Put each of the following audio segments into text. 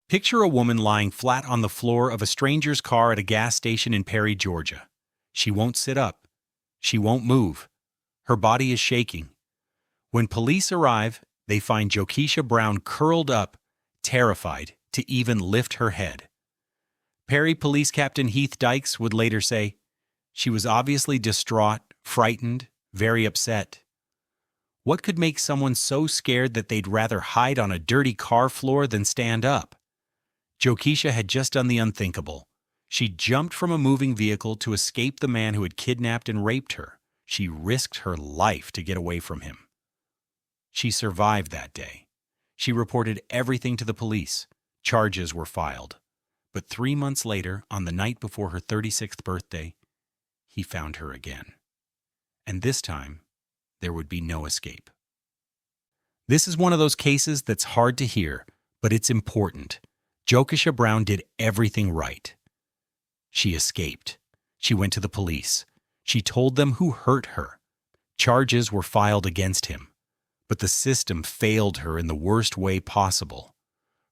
Picture a woman lying flat on the floor of a stranger's car at a gas station in Perry, Georgia. She won't sit up. She won't move. Her body is shaking. When police arrive, they find Jokisha Brown curled up, terrified to even lift her head. Perry Police Captain Heath Dykes would later say, "She was obviously distraught, frightened, very upset. What could make someone so scared that they'd rather hide on a dirty car floor than stand up?" Jokisha had just done the unthinkable. She jumped from a moving vehicle to escape the man who had kidnapped and raped her. She risked her life to get away from him. She survived that day. She reported everything to the police. Charges were filed. But 3 months later, on the night before her 36th birthday, he found her again. And this time, there would be no escape. This is one of those cases that's hard to hear, but it's important. Jokisha Brown did everything right. She escaped. She went to the police. She told them who hurt her. Charges were filed against him. But the system failed her in the worst way possible.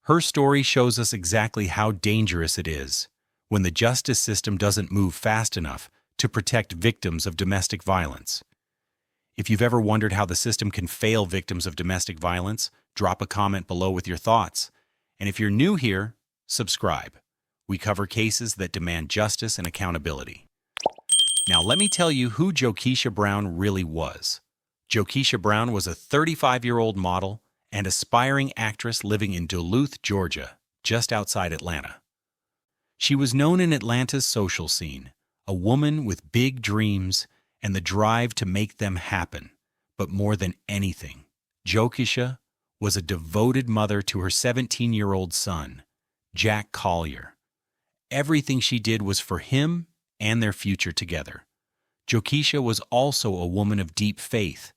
Her story shows us exactly how dangerous it is when the justice system doesn't move fast enough to protect victims of domestic violence. If you've ever wondered how the system can fail victims of domestic violence, drop a comment below with your thoughts. And if you're new here, subscribe. We cover cases that demand justice and accountability. Now let me tell you who Jokisha Brown really was. Jokisha Brown was a 35-year-old model and aspiring actress living in Duluth, Georgia, just outside Atlanta. She was known in Atlanta's social scene, a woman with big dreams and the drive to make them happen. But more than anything, Jokisha was a devoted mother to her 17-year-old son, Jack Collier. Everything she did was for him and their future together. Jokisha was also a woman of deep faith.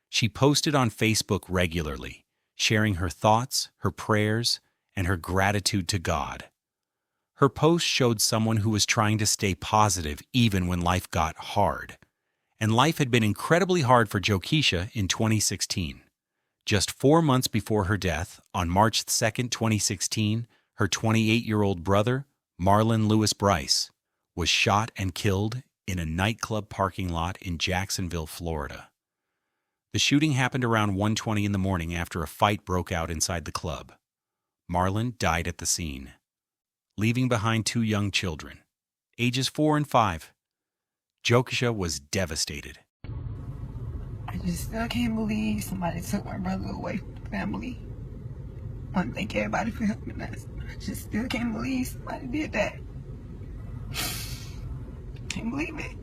She posted on Facebook regularly, sharing her thoughts, her prayers, and her gratitude to God. Her post showed someone who was trying to stay positive even when life got hard. And life had been incredibly hard for Jokisha in 2016. Just 4 months before her death, on March 2, 2016, her 28-year-old brother, Marlon Lewis Bryce, was shot and killed in a nightclub parking lot in Jacksonville, Florida. The shooting happened around 1:20 in the morning after a fight broke out inside the club. Marlon died at the scene, leaving behind 2 young children, ages 4 and 5. Jokisha was devastated. I just still can't believe somebody took my brother away from the family. I want to thank everybody for helping us. I just still can't believe somebody did that. Can't believe it.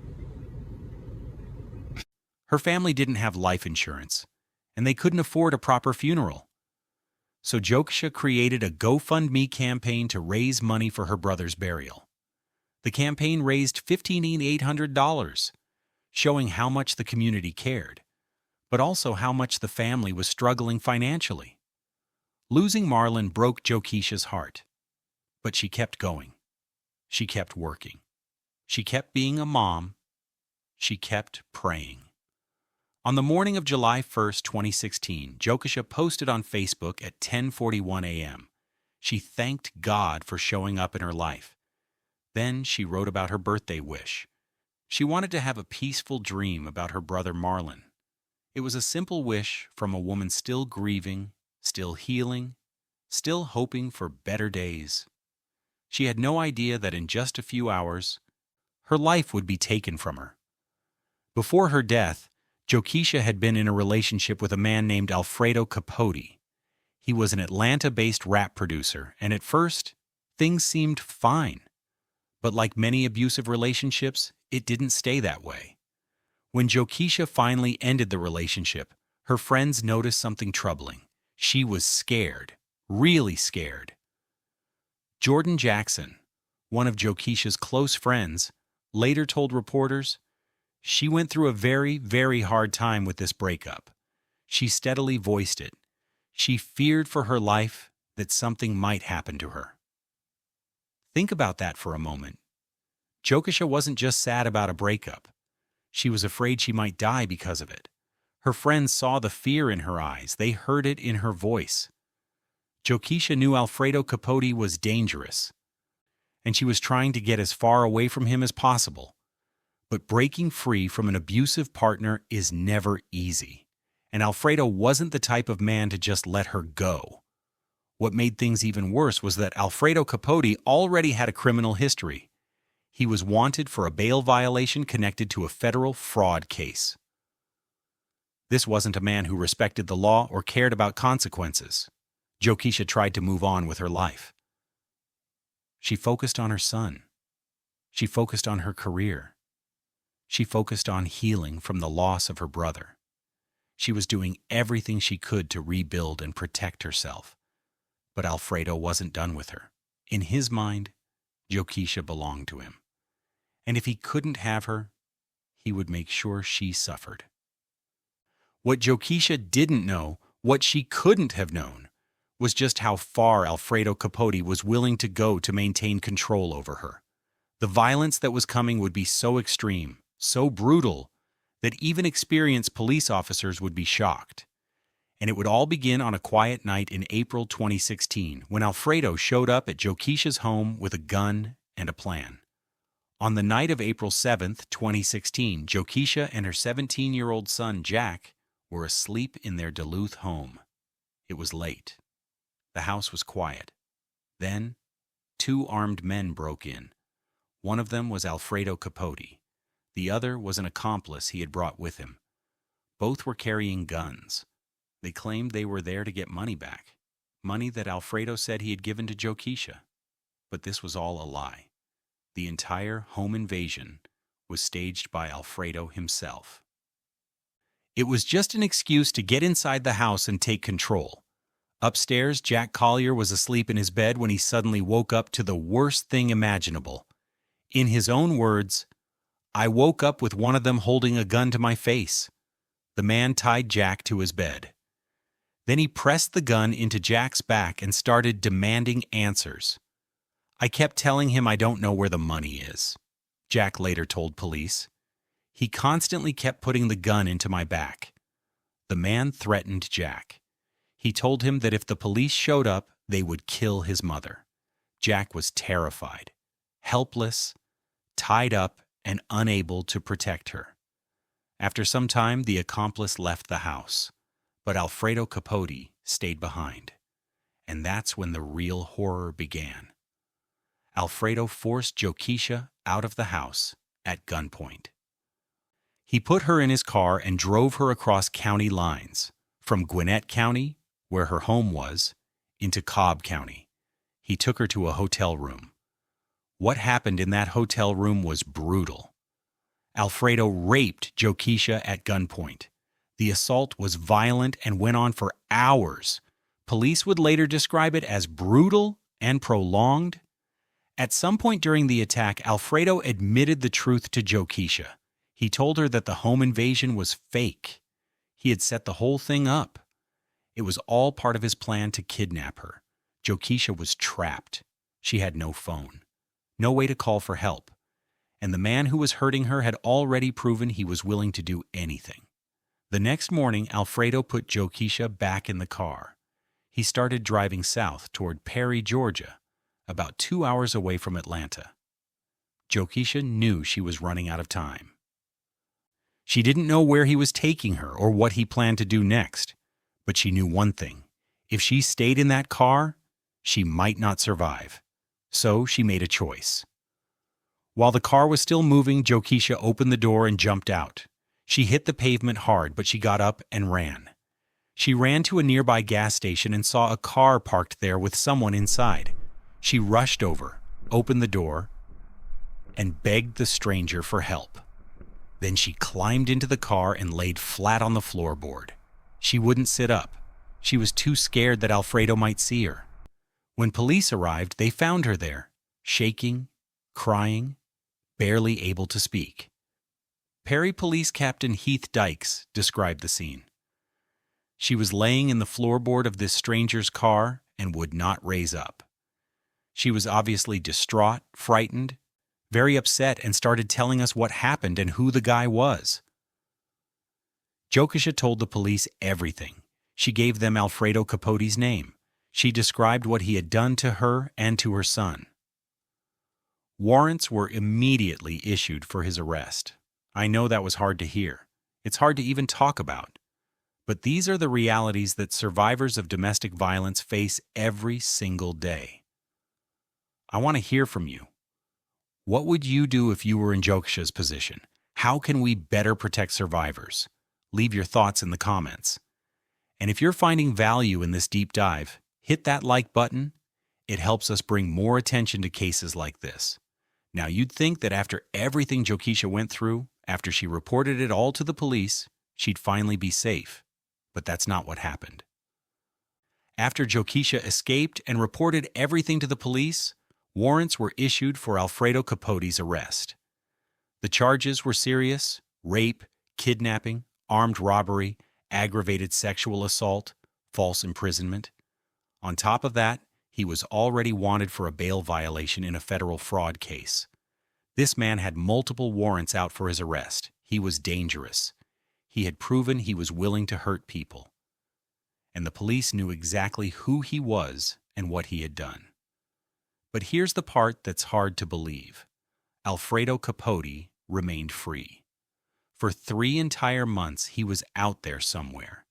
Her family didn't have life insurance, and they couldn't afford a proper funeral. So Jokisha created a GoFundMe campaign to raise money for her brother's burial. The campaign raised $15,800, showing how much the community cared, but also how much the family was struggling financially. Losing Marlon broke Jokisha's heart, but she kept going. She kept working. She kept being a mom. She kept praying. On the morning of July 1st, 2016, Jokisha posted on Facebook at 10:41 a.m. She thanked God for showing up in her life. Then she wrote about her birthday wish. She wanted to have a peaceful dream about her brother Marlon. It was a simple wish from a woman still grieving, still healing, still hoping for better days. She had no idea that in just a few hours, her life would be taken from her. Before her death, Jokisha had been in a relationship with a man named Alfredo Capote. He was an Atlanta-based rap producer, and at first, things seemed fine. But like many abusive relationships, it didn't stay that way. When Jokisha finally ended the relationship, her friends noticed something troubling. She was scared, really scared. Jordan Jackson, one of Jokisha's close friends, later told reporters, "She went through a very, very hard time with this breakup. She steadily voiced it. She feared for her life that something might happen to her." Think about that for a moment. Jokisha wasn't just sad about a breakup. She was afraid she might die because of it. Her friends saw the fear in her eyes. They heard it in her voice. Jokisha knew Alfredo Capote was dangerous, and she was trying to get as far away from him as possible. But breaking free from an abusive partner is never easy, and Alfredo wasn't the type of man to just let her go. What made things even worse was that Alfredo Capote already had a criminal history. He was wanted for a bail violation connected to a federal fraud case. This wasn't a man who respected the law or cared about consequences. Jokisha tried to move on with her life. She focused on her son. She focused on her career. She focused on healing from the loss of her brother. She was doing everything she could to rebuild and protect herself. But Alfredo wasn't done with her. In his mind, Jokisha belonged to him. And if he couldn't have her, he would make sure she suffered. What Jokisha didn't know, what she couldn't have known, was just how far Alfredo Capote was willing to go to maintain control over her. The violence that was coming would be so extreme, so brutal, that even experienced police officers would be shocked. And it would all begin on a quiet night in April 2016, when Alfredo showed up at Jokisha's home with a gun and a plan. On the night of April 7th, 2016, Jokisha and her 17-year-old son, Jack, were asleep in their Duluth home. It was late. The house was quiet. Then, 2 armed men broke in. One of them was Alfredo Capote. The other was an accomplice he had brought with him. Both were carrying guns. They claimed they were there to get money back, money that Alfredo said he had given to Jokisha. But this was all a lie. The entire home invasion was staged by Alfredo himself. It was just an excuse to get inside the house and take control. Upstairs, Jack Collier was asleep in his bed when he suddenly woke up to the worst thing imaginable. In his own words, "I woke up with one of them holding a gun to my face." The man tied Jack to his bed. Then he pressed the gun into Jack's back and started demanding answers. "I kept telling him I don't know where the money is," Jack later told police. "He constantly kept putting the gun into my back." The man threatened Jack. He told him that if the police showed up, they would kill his mother. Jack was terrified, helpless, tied up, and unable to protect her. After some time, the accomplice left the house, but Alfredo Capote stayed behind. And that's when the real horror began. Alfredo forced Jokisha out of the house at gunpoint. He put her in his car and drove her across county lines, from Gwinnett County, where her home was, into Cobb County. He took her to a hotel room. What happened in that hotel room was brutal. Alfredo raped Jokisha at gunpoint. The assault was violent and went on for hours. Police would later describe it as brutal and prolonged. At some point during the attack, Alfredo admitted the truth to Jokisha. He told her that the home invasion was fake. He had set the whole thing up. It was all part of his plan to kidnap her. Jokisha was trapped. She had no phone, no way to call for help. And the man who was hurting her had already proven he was willing to do anything. The next morning, Alfredo put Jokisha back in the car. He started driving south toward Perry, Georgia, about 2 hours away from Atlanta. Jokisha knew she was running out of time. She didn't know where he was taking her or what he planned to do next, but she knew one thing. If she stayed in that car, she might not survive. So she made a choice. While the car was still moving, Jokisha opened the door and jumped out. She hit the pavement hard, but she got up and ran. She ran to a nearby gas station and saw a car parked there with someone inside. She rushed over, opened the door, and begged the stranger for help. Then she climbed into the car and laid flat on the floorboard. She wouldn't sit up. She was too scared that Alfredo might see her. When police arrived, they found her there, shaking, crying, barely able to speak. Perry Police Captain Heath Dykes described the scene. She was laying in the floorboard of this stranger's car and would not raise up. She was obviously distraught, frightened, very upset, and started telling us what happened and who the guy was. Jokisha told the police everything. She gave them Alfredo Capote's name. She described what he had done to her and to her son. Warrants were immediately issued for his arrest. I know that was hard to hear. It's hard to even talk about. But these are the realities that survivors of domestic violence face every single day. I want to hear from you. What would you do if you were in Jokisha's position? How can we better protect survivors? Leave your thoughts in the comments. And if you're finding value in this deep dive, hit that like button. It helps us bring more attention to cases like this. Now, you'd think that after everything Jokisha went through, after she reported it all to the police, she'd finally be safe. But that's not what happened. After Jokisha escaped and reported everything to the police, warrants were issued for Alfredo Capote's arrest. The charges were serious: rape, kidnapping, armed robbery, aggravated sexual assault, false imprisonment. On top of that, he was already wanted for a bail violation in a federal fraud case. This man had multiple warrants out for his arrest. He was dangerous. He had proven he was willing to hurt people. And the police knew exactly who he was and what he had done. But here's the part that's hard to believe. Alfredo Capote remained free. For 3 entire months, he was out there somewhere,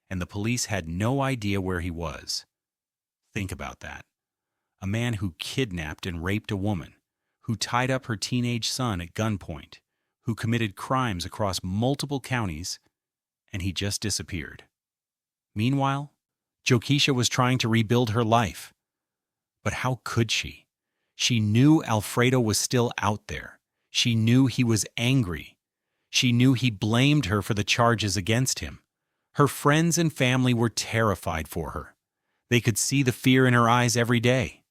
and the police had no idea where he was. Think about that. A man who kidnapped and raped a woman, who tied up her teenage son at gunpoint, who committed crimes across multiple counties, and he just disappeared. Meanwhile, Jokisha was trying to rebuild her life. But how could she? She knew Alfredo was still out there. She knew he was angry. She knew he blamed her for the charges against him. Her friends and family were terrified for her. They could see the fear in her eyes every day.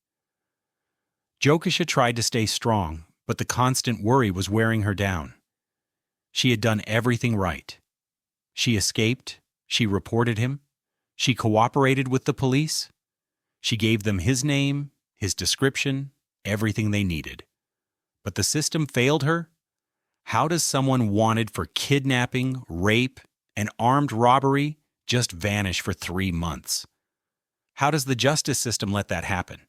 Jokisha tried to stay strong, but the constant worry was wearing her down. She had done everything right. She escaped. She reported him. She cooperated with the police. She gave them his name, his description, everything they needed. But the system failed her? How does someone wanted for kidnapping, rape, and armed robbery just vanish for 3 months? How does the justice system let that happen?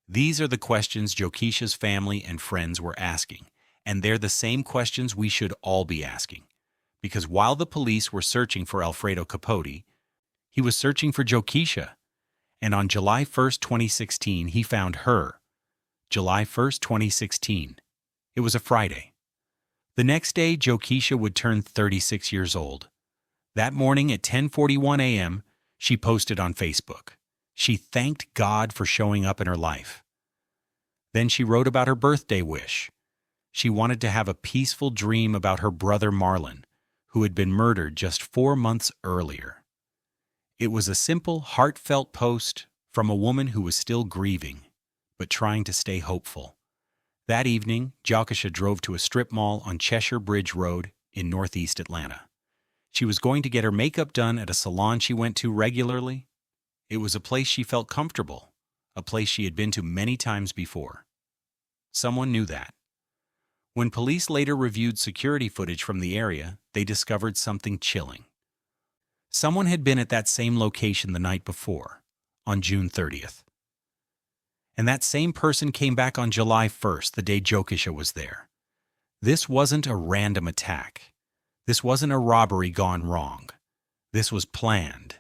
These are the questions Jokisha's family and friends were asking, and they're the same questions we should all be asking. Because while the police were searching for Alfredo Capote, he was searching for Jokisha. And on July 1st, 2016, he found her. July 1st, 2016. It was a Friday. The next day, Jokisha would turn 36 years old. That morning at 10:41 a.m., she posted on Facebook. She thanked God for showing up in her life. Then she wrote about her birthday wish. She wanted to have a peaceful dream about her brother Marlon, who had been murdered just 4 months earlier. It was a simple, heartfelt post from a woman who was still grieving, but trying to stay hopeful. That evening, Jokisha drove to a strip mall on Cheshire Bridge Road in northeast Atlanta. She was going to get her makeup done at a salon she went to regularly. It was a place she felt comfortable, a place she had been to many times before. Someone knew that. When police later reviewed security footage from the area, they discovered something chilling. Someone had been at that same location the night before, on June 30th. And that same person came back on July 1st, the day Jokisha was there. This wasn't a random attack. This wasn't a robbery gone wrong. This was planned.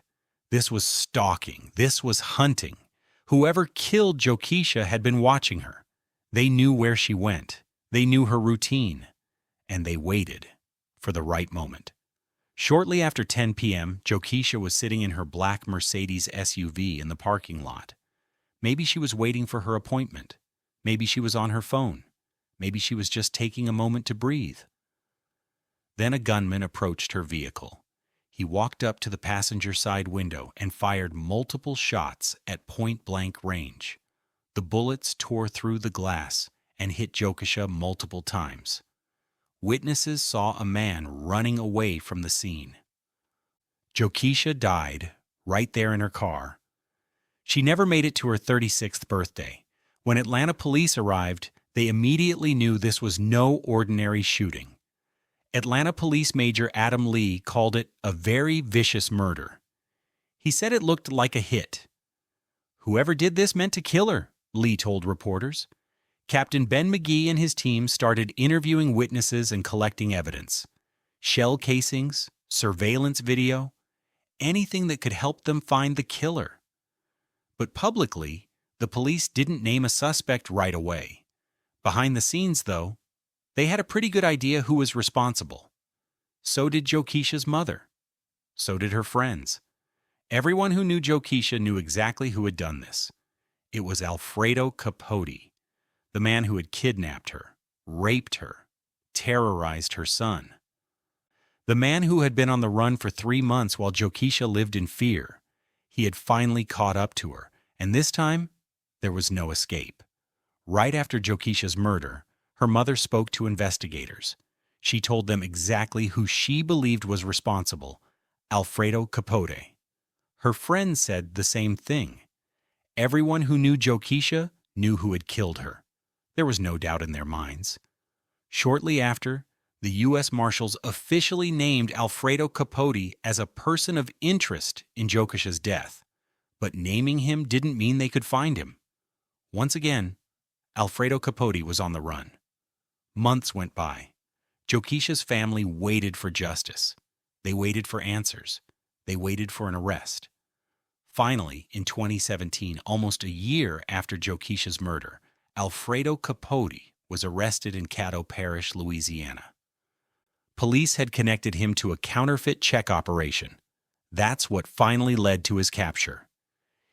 This was stalking. This was hunting. Whoever killed Jokisha had been watching her. They knew where she went. They knew her routine. And they waited for the right moment. Shortly after 10 p.m., Jokisha was sitting in her black Mercedes SUV in the parking lot. Maybe she was waiting for her appointment. Maybe she was on her phone. Maybe she was just taking a moment to breathe. Then a gunman approached her vehicle. He walked up to the passenger side window and fired multiple shots at point-blank range. The bullets tore through the glass and hit Jokisha multiple times. Witnesses saw a man running away from the scene. Jokisha died right there in her car. She never made it to her 36th birthday. When Atlanta police arrived, they immediately knew this was no ordinary shooting. Atlanta Police Major Adam Lee called it a very vicious murder. He said it looked like a hit. Whoever did this meant to kill her, Lee told reporters. Captain Ben McGee and his team started interviewing witnesses and collecting evidence. Shell casings, surveillance video, anything that could help them find the killer. But publicly, the police didn't name a suspect right away. Behind the scenes, though, they had a pretty good idea who was responsible. So did Jokisha's mother. So did her friends. Everyone who knew Jokisha knew exactly who had done this. It was Alfredo Capote, the man who had kidnapped her, raped her, terrorized her son. The man who had been on the run for 3 months while Jokisha lived in fear. He had finally caught up to her, and this time, there was no escape. Right after Jokisha's murder, her mother spoke to investigators. She told them exactly who she believed was responsible, Alfredo Capote. Her friends said the same thing. Everyone who knew Jokisha knew who had killed her. There was no doubt in their minds. Shortly after, the U.S. Marshals officially named Alfredo Capote as a person of interest in Jokisha's death. But naming him didn't mean they could find him. Once again, Alfredo Capote was on the run. Months went by. Jokisha's family waited for justice. They waited for answers. They waited for an arrest. Finally, in 2017, almost a year after Jokisha's murder, Alfredo Capote was arrested in Caddo Parish, Louisiana. Police had connected him to a counterfeit check operation. That's what finally led to his capture.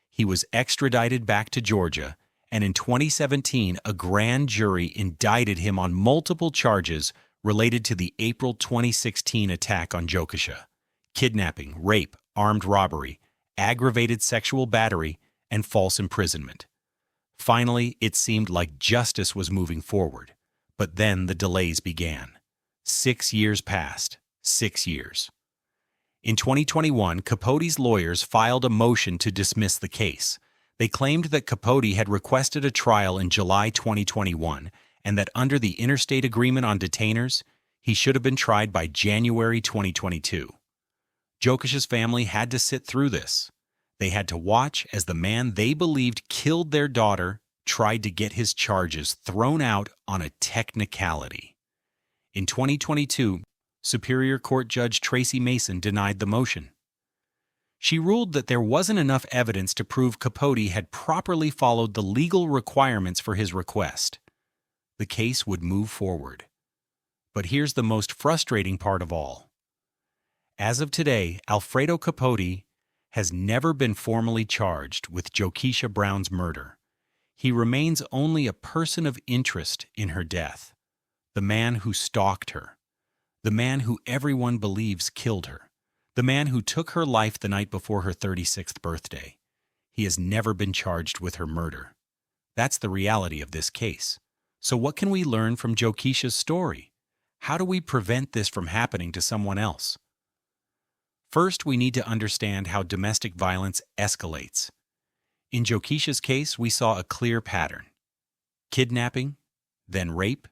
He was extradited back to Georgia, and in 2017, a grand jury indicted him on multiple charges related to the April 2016 attack on Jokisha: kidnapping, rape, armed robbery, aggravated sexual battery, and false imprisonment. Finally, it seemed like justice was moving forward, but then the delays began. 6 years passed. 6 years. In 2021, Capote's lawyers filed a motion to dismiss the case. They claimed that Capote had requested a trial in July 2021 and that under the Interstate Agreement on Detainers, he should have been tried by January 2022. Jokisha's family had to sit through this. They had to watch as the man they believed killed their daughter tried to get his charges thrown out on a technicality. In 2022, Superior Court Judge Tracy Mason denied the motion. She ruled that there wasn't enough evidence to prove Capote had properly followed the legal requirements for his request. The case would move forward. But here's the most frustrating part of all. As of today, Alfredo Capote has never been formally charged with Jokisha Brown's murder. He remains only a person of interest in her death, the man who stalked her, the man who everyone believes killed her, the man who took her life the night before her 36th birthday. He has never been charged with her murder. That's the reality of this case. So what can we learn from Jokisha's story? How do we prevent this from happening to someone else? First, we need to understand how domestic violence escalates. In Jokisha's case, we saw a clear pattern: kidnapping, then rape,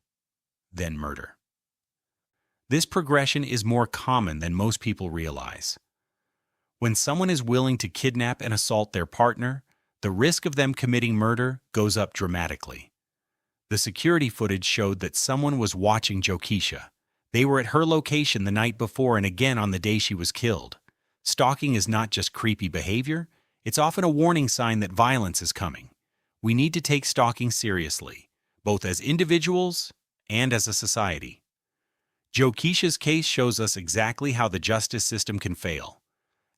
then murder. This progression is more common than most people realize. When someone is willing to kidnap and assault their partner, the risk of them committing murder goes up dramatically. The security footage showed that someone was watching Jokisha. They were at her location the night before and again on the day she was killed. Stalking is not just creepy behavior, it's often a warning sign that violence is coming. We need to take stalking seriously, both as individuals and as a society. Jokisha's case shows us exactly how the justice system can fail.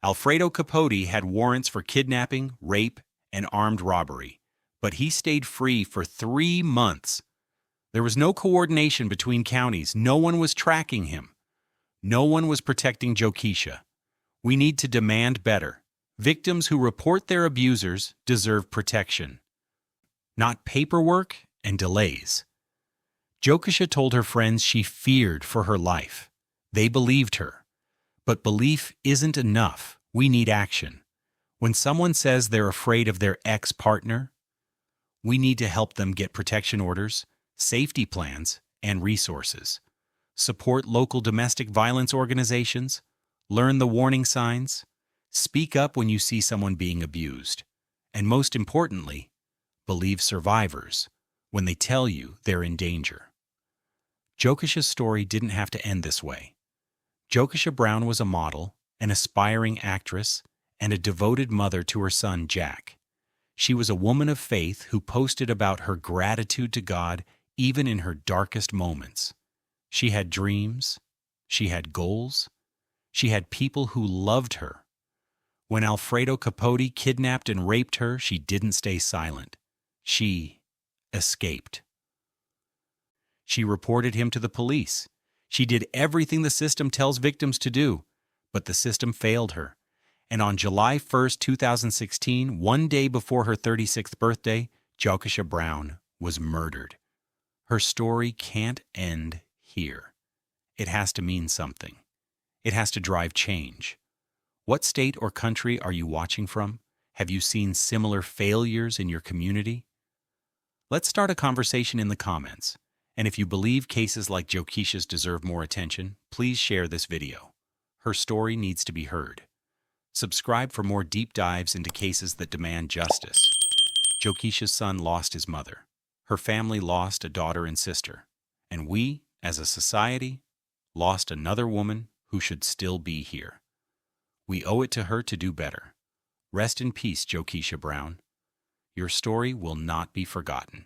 Alfredo Capote had warrants for kidnapping, rape, and armed robbery, but he stayed free for 3 months. There was no coordination between counties. No one was tracking him. No one was protecting Jokisha. We need to demand better. Victims who report their abusers deserve protection, not paperwork and delays. Jokisha told her friends she feared for her life. They believed her. But belief isn't enough. We need action. When someone says they're afraid of their ex-partner, we need to help them get protection orders, safety plans, and resources. Support local domestic violence organizations. Learn the warning signs. Speak up when you see someone being abused. And most importantly, believe survivors when they tell you they're in danger. Jokisha's story didn't have to end this way. Jokisha Brown was a model, an aspiring actress, and a devoted mother to her son, Jack. She was a woman of faith who posted about her gratitude to God even in her darkest moments. She had dreams. She had goals. She had people who loved her. When Alfredo Capote kidnapped and raped her, she didn't stay silent. She escaped. She reported him to the police. She did everything the system tells victims to do, but the system failed her. And on July 1st, 2016, one day before her 36th birthday, Jokisha Brown was murdered. Her story can't end here. It has to mean something. It has to drive change. What state or country are you watching from? Have you seen similar failures in your community? Let's start a conversation in the comments. And if you believe cases like Jokisha's deserve more attention, please share this video. Her story needs to be heard. Subscribe for more deep dives into cases that demand justice. Jokisha's son lost his mother. Her family lost a daughter and sister. And we, as a society, lost another woman who should still be here. We owe it to her to do better. Rest in peace, Jokisha Brown. Your story will not be forgotten.